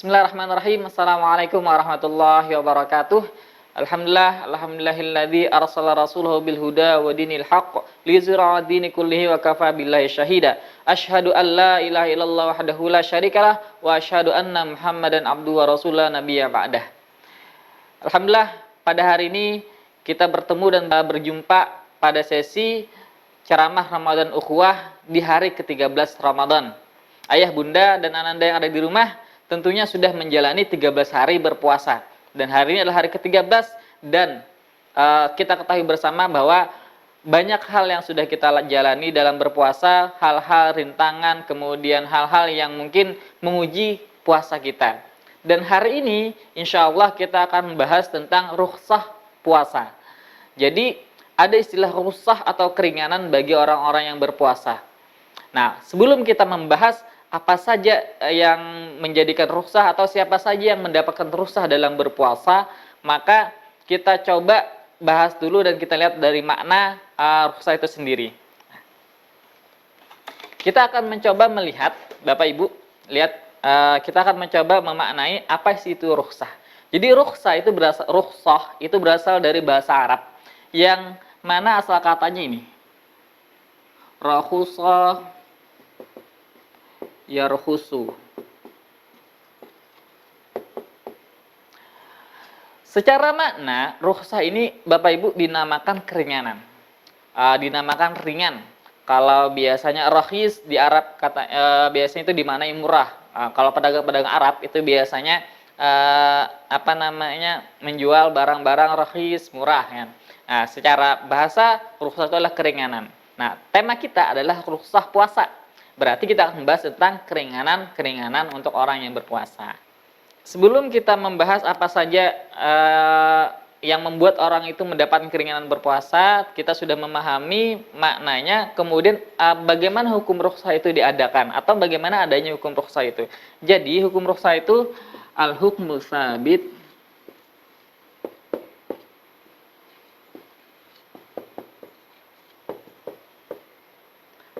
Bismillahirrahmanirrahim. Assalamualaikum warahmatullahi wabarakatuh. Alhamdulillahilladzi arsala rasulahu bil huda wa dinil haqq liyuzhirahu 'ala dini kullihi wa kafa billahi syahida. Asyhadu an la ilaha illallah wahdahu la syarikalah wa asyhadu anna Muhammadan abduhu wa rasuluhu nabiyya ba'dah. Alhamdulillah, pada hari ini kita bertemu dan berjumpa pada sesi ceramah Ramadan Ukhuwah di hari ke-13 Ramadan. Ayah, bunda, dan ananda yang ada di rumah tentunya sudah menjalani 13 hari berpuasa. Dan hari ini adalah hari ke-13 dan kita ketahui bersama bahwa banyak hal yang sudah kita jalani dalam berpuasa, hal-hal rintangan, kemudian hal-hal yang mungkin menguji puasa kita. Dan hari ini insya Allah kita akan membahas tentang rukhsah puasa. Jadi ada istilah rukhsah atau keringanan bagi orang-orang yang berpuasa. Nah, sebelum kita membahas apa saja yang menjadikan rukhsah atau siapa saja yang mendapatkan rukhsah dalam berpuasa, maka kita coba bahas dulu dan kita lihat dari makna rukhsah itu sendiri. Kita akan mencoba melihat, Bapak Ibu, lihat, kita akan mencoba memaknai apa sih itu rukhsah. Jadi rukhsah itu berasal dari bahasa Arab yang mana asal katanya ini. Rakhusah yarkhusu. Secara makna, rukhsah ini Bapak Ibu dinamakan keringanan. Dinamakan ringan. Kalau biasanya rakhis di Arab biasanya itu dimaknai murah. Kalau pedagang-pedagang Arab itu biasanya menjual barang-barang rakhis, murah ya. Nah, secara bahasa rukhsah itu adalah keringanan. Nah, tema kita adalah rukhsah puasa. Berarti kita akan membahas tentang keringanan untuk orang yang berpuasa. Sebelum kita membahas apa saja yang membuat orang itu mendapatkan keringanan berpuasa, kita sudah memahami maknanya, kemudian bagaimana hukum rukhsah itu diadakan, atau bagaimana adanya hukum rukhsah itu. Jadi hukum rukhsah itu al-hukmu tsabit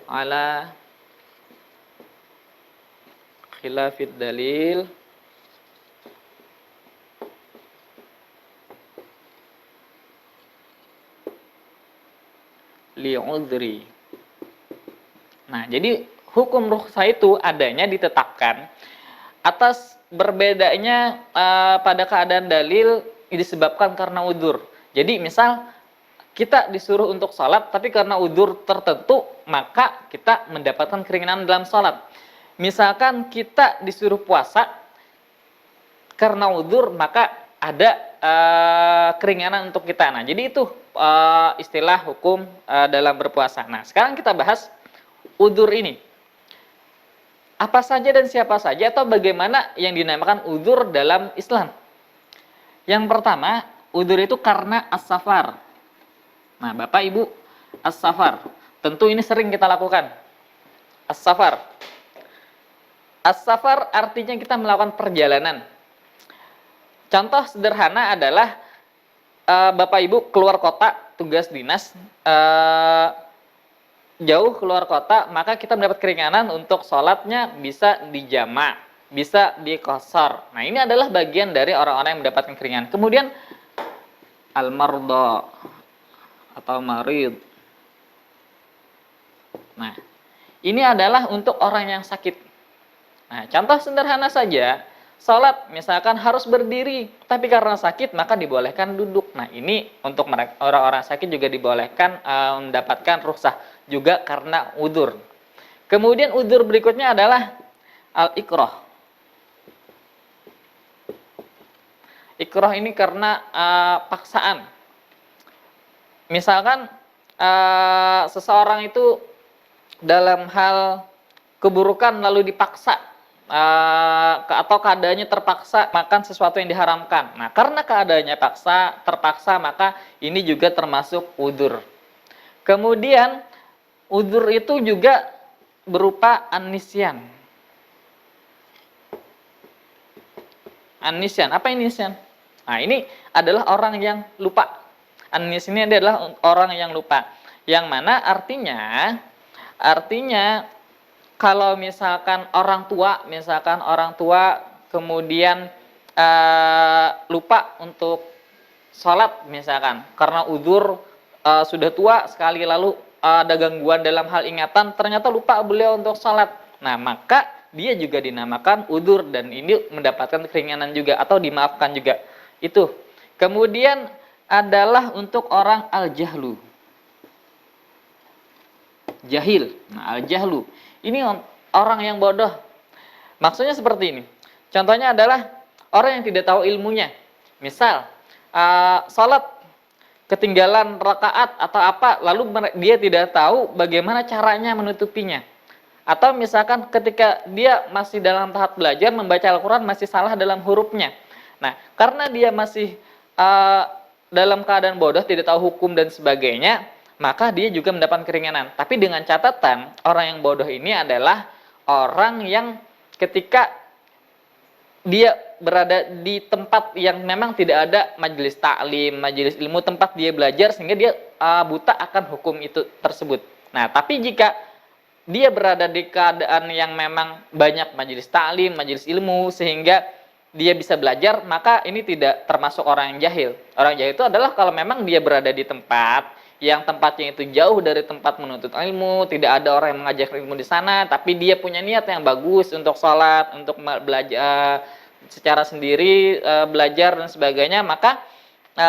ala khilafid dalil li'udhri. Nah, jadi hukum rukhsah itu adanya ditetapkan atas berbedanya pada keadaan dalil disebabkan karena udzur. Jadi misal kita disuruh untuk sholat, tapi karena udzur tertentu maka kita mendapatkan keringanan dalam sholat. Misalkan kita disuruh puasa karena udzur, maka ada keringanan untuk kita. Nah, jadi itu istilah hukum dalam berpuasa. Nah, sekarang kita bahas udzur ini. Apa saja dan siapa saja atau bagaimana yang dinamakan udzur dalam Islam? Yang pertama, udzur itu karena as-safar. Nah, Bapak Ibu, as-safar. Tentu ini sering kita lakukan. As-safar. As-safar artinya kita melakukan perjalanan. Contoh sederhana adalah Bapak Ibu keluar kota, tugas dinas, jauh keluar kota, maka kita mendapat keringanan untuk sholatnya bisa dijamak, bisa diqashar. Nah, ini adalah bagian dari orang-orang yang mendapatkan keringanan. Kemudian al-marda atau marid. Nah, ini adalah untuk orang yang sakit. Nah, contoh sederhana saja, sholat misalkan harus berdiri, tapi karena sakit maka dibolehkan duduk. Nah, ini untuk orang-orang sakit juga dibolehkan mendapatkan rukhsah juga karena udzur. Kemudian udzur berikutnya adalah al-ikrah. Ikrah ini karena paksaan. Misalkan seseorang itu dalam hal keburukan lalu dipaksa, atau keadaannya terpaksa makan sesuatu yang diharamkan. Nah, karena keadaannya terpaksa, maka ini juga termasuk udzur. Kemudian udzur itu juga berupa an-nisyan. An-nisyan, apa ini nisyan? Nah, ini adalah orang yang lupa. An-nisyan ini adalah orang yang lupa. Yang mana artinya kalau misalkan orang tua kemudian lupa untuk sholat misalkan karena uzur, sudah tua sekali, lalu ada gangguan dalam hal ingatan, ternyata lupa beliau untuk sholat. Nah, maka dia juga dinamakan uzur dan ini mendapatkan keringanan juga atau dimaafkan juga. Itu. Kemudian adalah untuk orang al-jahlu. Jahil. Nah, al-jahlu. Ini orang yang bodoh. Maksudnya seperti ini. Contohnya adalah orang yang tidak tahu ilmunya. Misal, sholat ketinggalan rakaat atau apa, lalu dia tidak tahu bagaimana caranya menutupinya. Atau misalkan ketika dia masih dalam tahap belajar membaca Al-Quran masih salah dalam hurufnya. Nah, karena dia masih dalam keadaan bodoh, tidak tahu hukum dan sebagainya, maka dia juga mendapat keringanan. Tapi dengan catatan, orang yang bodoh ini adalah orang yang ketika dia berada di tempat yang memang tidak ada majelis taklim, majelis ilmu, tempat dia belajar, sehingga dia buta akan hukum itu tersebut. Nah, tapi jika dia berada di keadaan yang memang banyak majelis taklim, majelis ilmu, sehingga dia bisa belajar, maka ini tidak termasuk orang yang jahil. Orang jahil itu adalah kalau memang dia berada di tempat yang tempatnya itu jauh dari tempat menuntut ilmu, tidak ada orang yang mengajak ilmu di sana, tapi dia punya niat yang bagus untuk sholat, untuk belajar secara sendiri, belajar dan sebagainya, maka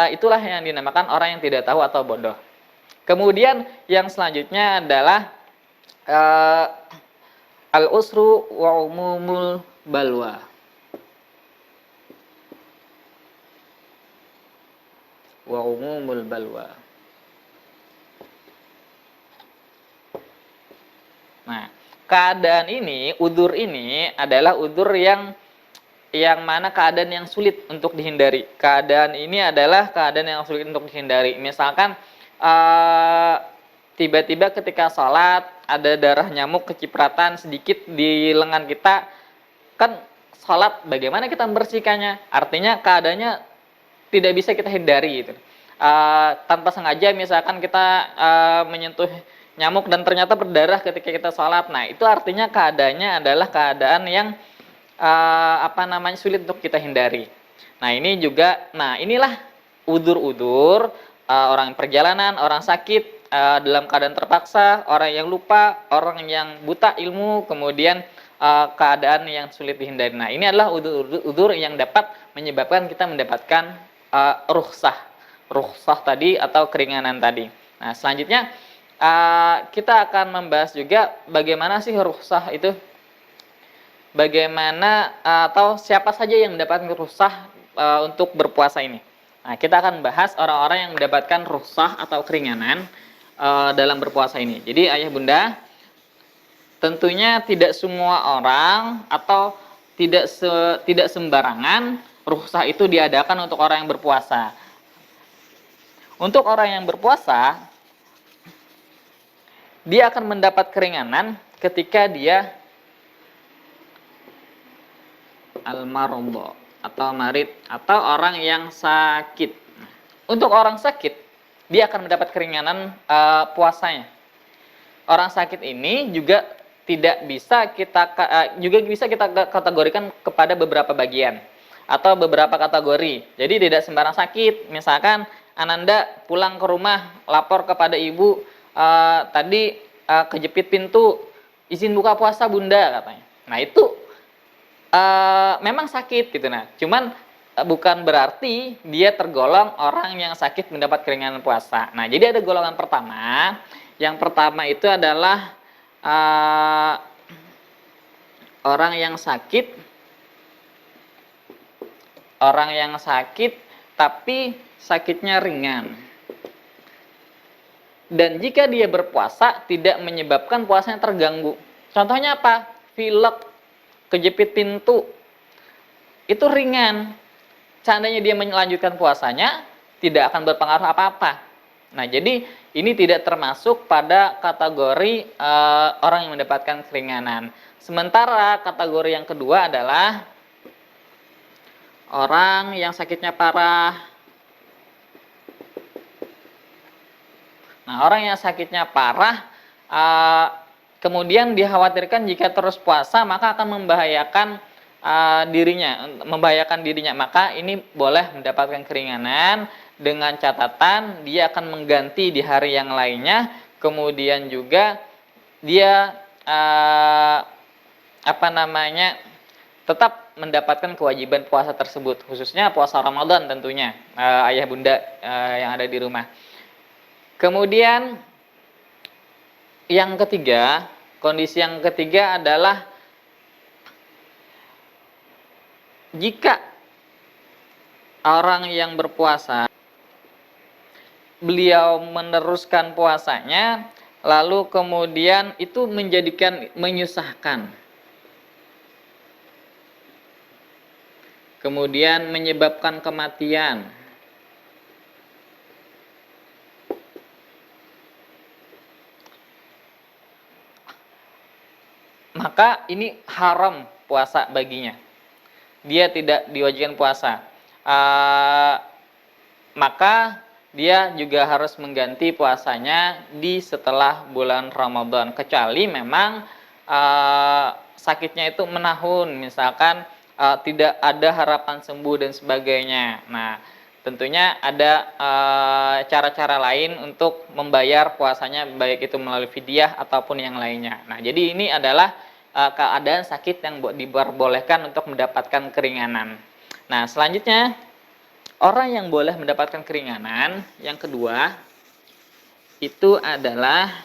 itulah yang dinamakan orang yang tidak tahu atau bodoh. Kemudian yang selanjutnya adalah al-usru wa umumul balwa. Wa umumul balwa. Nah, keadaan ini, udzur ini adalah udzur yang mana keadaan yang sulit untuk dihindari. Keadaan ini adalah keadaan yang sulit untuk dihindari. Misalkan tiba-tiba ketika sholat ada darah nyamuk kecipratan sedikit di lengan kita, kan sholat bagaimana kita membersihkannya? Artinya keadaannya tidak bisa kita hindari gitu. Tanpa sengaja misalkan kita menyentuh nyamuk dan ternyata berdarah ketika kita sholat. Nah, itu artinya keadaannya adalah keadaan yang sulit untuk kita hindari. Nah, ini juga, inilah udzur-udzur orang perjalanan, orang sakit, dalam keadaan terpaksa, orang yang lupa, orang yang buta ilmu, kemudian keadaan yang sulit dihindari. Nah, ini adalah udzur yang dapat menyebabkan kita mendapatkan rukhsah tadi atau keringanan tadi. Nah, selanjutnya kita akan membahas juga bagaimana sih rukhsah itu, bagaimana atau siapa saja yang mendapatkan rukhsah untuk berpuasa ini. Nah, kita akan bahas orang-orang yang mendapatkan rukhsah atau keringanan dalam berpuasa ini. Jadi ayah bunda, tentunya tidak semua orang atau tidak sembarangan rukhsah itu diadakan untuk orang yang berpuasa. Untuk orang yang berpuasa, dia akan mendapat keringanan ketika dia al-marudha atau marid atau orang yang sakit. Untuk orang sakit, dia akan mendapat keringanan puasanya. Orang sakit ini juga bisa kita kategorikan kepada beberapa bagian atau beberapa kategori. Jadi tidak sembarang sakit. Misalkan Ananda pulang ke rumah lapor kepada ibu, tadi kejepit pintu, izin buka puasa bunda katanya. Nah, itu memang sakit gitu. Nah, cuman bukan berarti dia tergolong orang yang sakit mendapat keringanan puasa. Nah, jadi ada golongan pertama. Yang pertama itu adalah orang yang sakit tapi sakitnya ringan. Dan jika dia berpuasa tidak menyebabkan puasanya terganggu. Contohnya apa? Pilek, kejepit pintu, itu ringan. Seandainya dia melanjutkan puasanya, tidak akan berpengaruh apa-apa. Nah, jadi ini tidak termasuk pada kategori orang yang mendapatkan keringanan. Sementara kategori yang kedua adalah orang yang sakitnya parah. Nah, orang yang sakitnya parah, kemudian dikhawatirkan jika terus puasa maka akan membahayakan dirinya, membahayakan dirinya, maka ini boleh mendapatkan keringanan dengan catatan dia akan mengganti di hari yang lainnya, kemudian juga dia tetap mendapatkan kewajiban puasa tersebut, khususnya puasa Ramadan tentunya, ayah bunda yang ada di rumah. Kemudian yang ketiga, kondisi yang ketiga adalah jika orang yang berpuasa beliau meneruskan puasanya lalu kemudian itu menyusahkan, kemudian menyebabkan kematian, maka ini haram puasa baginya. Dia tidak diwajibkan puasa. Maka dia juga harus mengganti puasanya di setelah bulan Ramadan, kecuali memang sakitnya itu menahun, misalkan tidak ada harapan sembuh dan sebagainya. Nah, tentunya ada cara-cara lain untuk membayar puasanya, baik itu melalui fidyah ataupun yang lainnya. Nah, jadi ini adalah keadaan sakit yang diperbolehkan untuk mendapatkan keringanan. Nah, selanjutnya orang yang boleh mendapatkan keringanan yang kedua itu adalah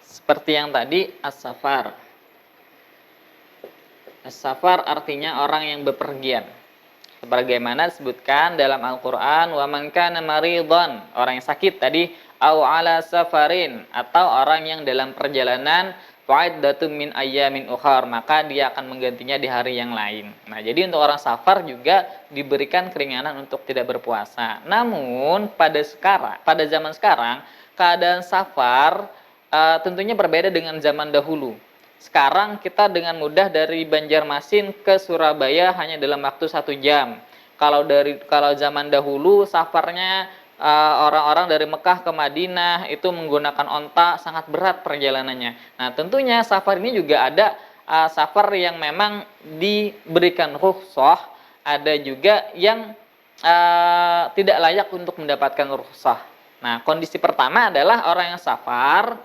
seperti yang tadi, as-safar. As-safar artinya orang yang bepergian. Sebagaimana disebutkan dalam Al-Qur'an, wa man kana maridhan, orang yang sakit tadi, au ala safarin, atau orang yang dalam perjalanan, fa'iddatun min ayyamin ukhar, maka dia akan menggantinya di hari yang lain. Nah, jadi untuk orang safar juga diberikan keringanan untuk tidak berpuasa. Namun pada zaman sekarang keadaan safar tentunya berbeda dengan zaman dahulu. Sekarang kita dengan mudah dari Banjarmasin ke Surabaya hanya dalam waktu 1 jam. Kalau zaman dahulu safarnya orang-orang dari Mekah ke Madinah itu menggunakan onta, sangat berat perjalanannya. Nah, tentunya safar ini juga ada safar yang memang diberikan rukhsah, ada juga yang tidak layak untuk mendapatkan rukhsah. Nah, kondisi pertama adalah orang yang safar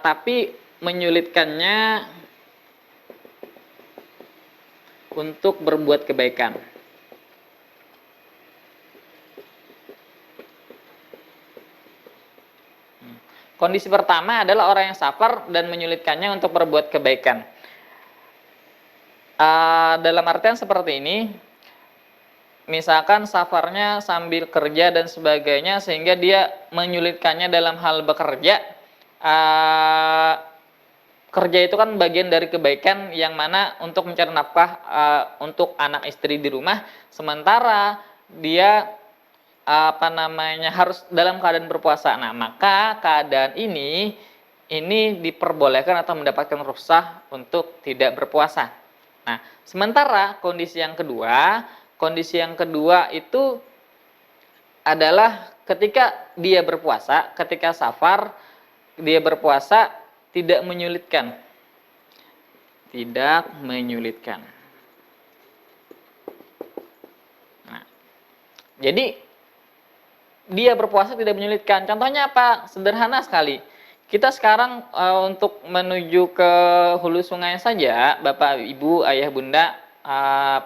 tapi menyulitkannya untuk berbuat kebaikan. Kondisi pertama adalah orang yang safar dan menyulitkannya untuk berbuat kebaikan. Dalam artian seperti ini, misalkan safarnya sambil kerja dan sebagainya sehingga dia menyulitkannya dalam hal bekerja. Kerja itu kan bagian dari kebaikan yang mana untuk mencari nafkah untuk anak istri di rumah, sementara dia harus dalam keadaan berpuasa. Nah, maka keadaan ini diperbolehkan atau mendapatkan rukhsah untuk tidak berpuasa. Nah, sementara kondisi yang kedua itu adalah ketika dia berpuasa, ketika safar dia berpuasa tidak menyulitkan. Tidak menyulitkan. Nah, jadi dia berpuasa tidak menyulitkan. Contohnya apa? Sederhana sekali. Kita sekarang untuk menuju ke hulu sungai saja, Bapak, Ibu, Ayah, Bunda,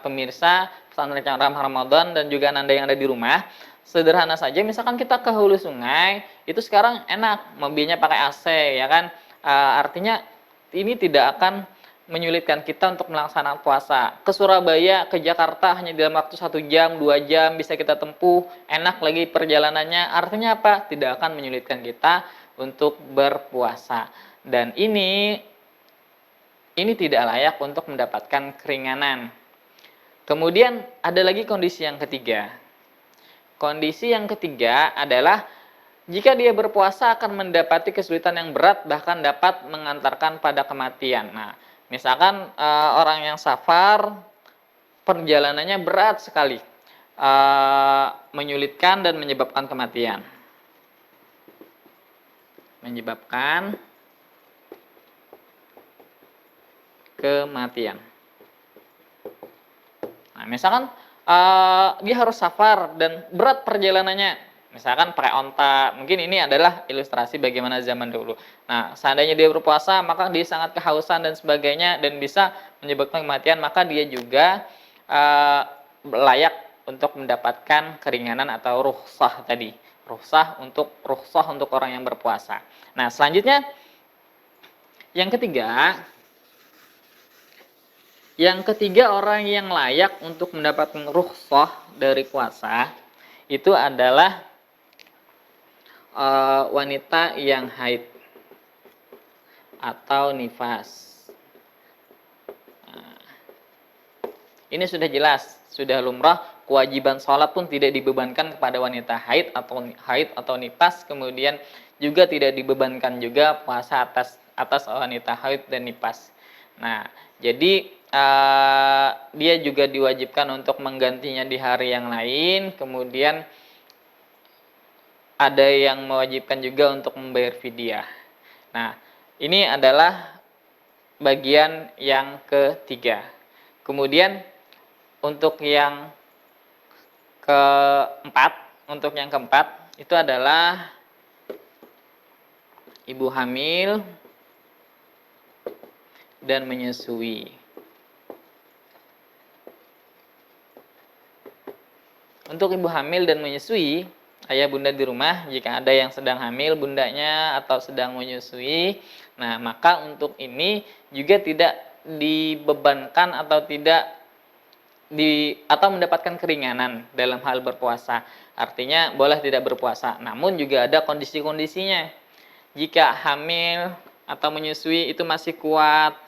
pemirsa pesantren Ramah Ramadan dan juga Anda yang ada di rumah, sederhana saja. Misalkan kita ke hulu sungai, itu sekarang enak, mobilnya pakai AC, ya kan? Artinya ini tidak akan menyulitkan kita untuk melaksanakan puasa. Ke Surabaya, ke Jakarta hanya dalam waktu 1 jam, 2 jam bisa kita tempuh, enak lagi perjalanannya. Artinya apa? Tidak akan menyulitkan kita untuk berpuasa. Dan ini tidak layak untuk mendapatkan keringanan. Kemudian ada lagi kondisi yang ketiga. Kondisi yang ketiga adalah jika dia berpuasa akan mendapati kesulitan yang berat, bahkan dapat mengantarkan pada kematian. Nah, misalkan orang yang safar perjalanannya berat sekali, menyulitkan dan menyebabkan kematian. kematian. Nah, misalkan dia harus safar dan berat perjalanannya, misalkan pakai onta, mungkin ini adalah ilustrasi bagaimana zaman dulu. Nah, seandainya dia berpuasa, maka dia sangat kehausan dan sebagainya dan bisa menyebabkan kematian, maka dia juga layak untuk mendapatkan keringanan atau rukhsah tadi. Rukhsah untuk orang yang berpuasa. Nah, selanjutnya yang ketiga orang yang layak untuk mendapatkan rukhsah dari puasa itu adalah wanita yang haid atau nifas. Nah, ini sudah jelas, sudah lumrah, kewajiban sholat pun tidak dibebankan kepada wanita haid atau nifas, kemudian juga tidak dibebankan juga puasa atas wanita haid dan nifas. Nah, jadi dia juga diwajibkan untuk menggantinya di hari yang lain, kemudian ada yang mewajibkan juga untuk membayar fidyah. Nah, ini adalah bagian yang ketiga. Kemudian untuk yang keempat itu adalah ibu hamil dan menyusui. Untuk ibu hamil dan menyusui, ayah bunda di rumah, jika ada yang sedang hamil bundanya atau sedang menyusui, nah maka untuk ini juga tidak dibebankan atau mendapatkan keringanan dalam hal berpuasa. Artinya boleh tidak berpuasa, namun juga ada kondisi-kondisinya. Jika hamil atau menyusui itu masih kuat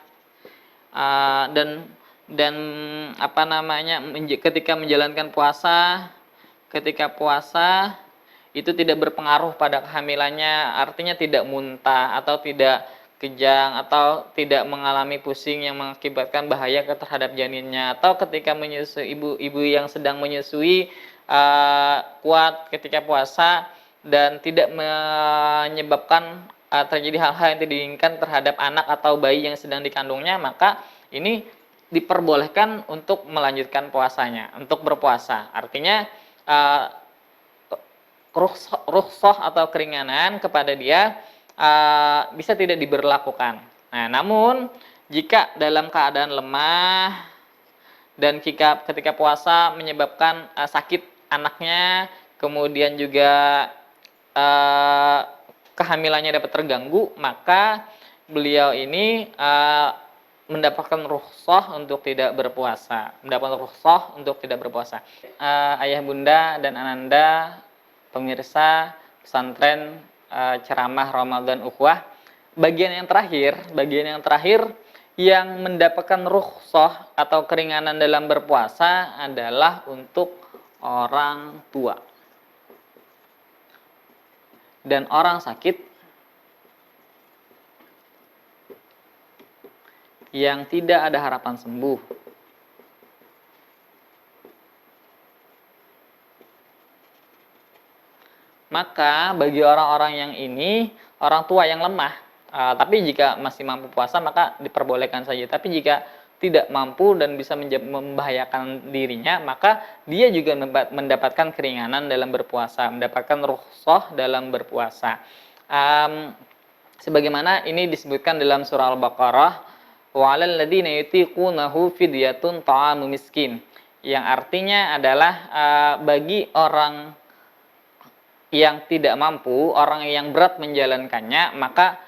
dan ketika menjalankan puasa, itu tidak berpengaruh pada kehamilannya, artinya tidak muntah atau tidak kejang atau tidak mengalami pusing yang mengakibatkan bahaya terhadap janinnya, atau ketika menyusui, ibu yang sedang menyusui kuat ketika puasa dan tidak menyebabkan terjadi hal-hal yang tidak diinginkan terhadap anak atau bayi yang sedang dikandungnya, maka ini diperbolehkan untuk melanjutkan puasanya, untuk berpuasa. Artinya rukhsah atau keringanan kepada dia bisa tidak diberlakukan. Nah, namun jika dalam keadaan lemah dan ketika puasa menyebabkan sakit anaknya, kemudian juga kehamilannya dapat terganggu, maka beliau ini mendapatkan rukhsah untuk tidak berpuasa. Ayah bunda dan ananda pemirsa pesantren ceramah Ramadan Ukhuwah, bagian yang terakhir yang mendapatkan rukhsah atau keringanan dalam berpuasa adalah untuk orang tua dan orang sakit yang tidak ada harapan sembuh. Maka bagi orang-orang yang ini, orang tua yang lemah, tapi jika masih mampu puasa maka diperbolehkan saja. Tapi jika tidak mampu dan bisa membahayakan dirinya, maka dia juga mendapatkan keringanan dalam berpuasa, mendapatkan rukhsah dalam berpuasa. Sebagaimana ini disebutkan dalam surah Al-Baqarah, wa 'alal ladzina yutiqunahu fidyatun ta'amu miskin, yang artinya adalah bagi orang yang tidak mampu, orang yang berat menjalankannya, maka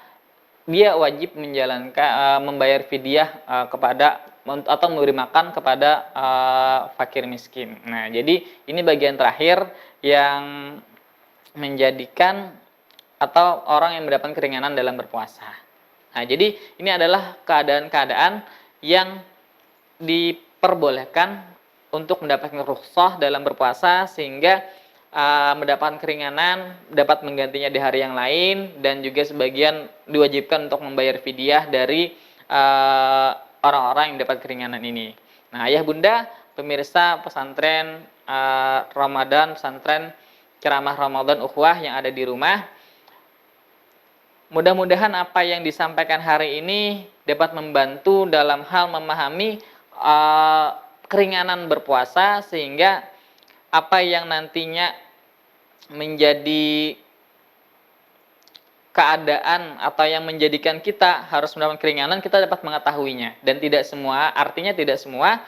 dia wajib membayar fidyah kepada atau memberi makan kepada fakir miskin. Nah, jadi ini bagian terakhir yang menjadikan atau orang yang mendapatkan keringanan dalam berpuasa. Nah, jadi ini adalah keadaan-keadaan yang diperbolehkan untuk mendapatkan rukhsah dalam berpuasa sehingga mendapatkan keringanan, dapat menggantinya di hari yang lain, dan juga sebagian diwajibkan untuk membayar fidyah dari orang-orang yang dapat keringanan ini. Nah, ayah bunda pemirsa pesantren pesantren ceramah Ramadan Ukhuwah yang ada di rumah, Mudah-mudahan apa yang disampaikan hari ini dapat membantu dalam hal memahami keringanan berpuasa, sehingga apa yang nantinya menjadi keadaan atau yang menjadikan kita harus mendapatkan keringanan, kita dapat mengetahuinya. Dan tidak semua, artinya tidak semua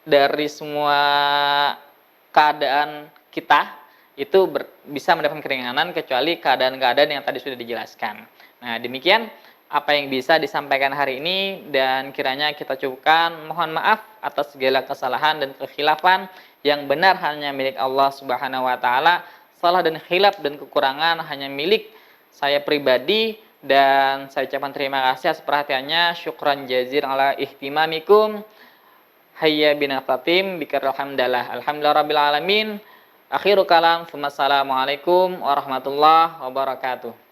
dari semua keadaan kita itu bisa mendapatkan keringanan, kecuali keadaan-keadaan yang tadi sudah dijelaskan. Nah, demikian apa yang bisa disampaikan hari ini, dan kiranya kita cukupkan. Mohon maaf atas segala kesalahan dan kekhilafan. Yang benar hanya milik Allah Subhanahu wa taala. Salah dan khilaf dan kekurangan hanya milik saya pribadi, dan saya ucapkan terima kasih atas perhatiannya. Syukran jazir ala ihtimamikum. Hayya bina fatim bikar alhamdulillah. Alhamdulillah rabbil alamin. Akhirul kalam. Assalamualaikum warahmatullahi wabarakatuh.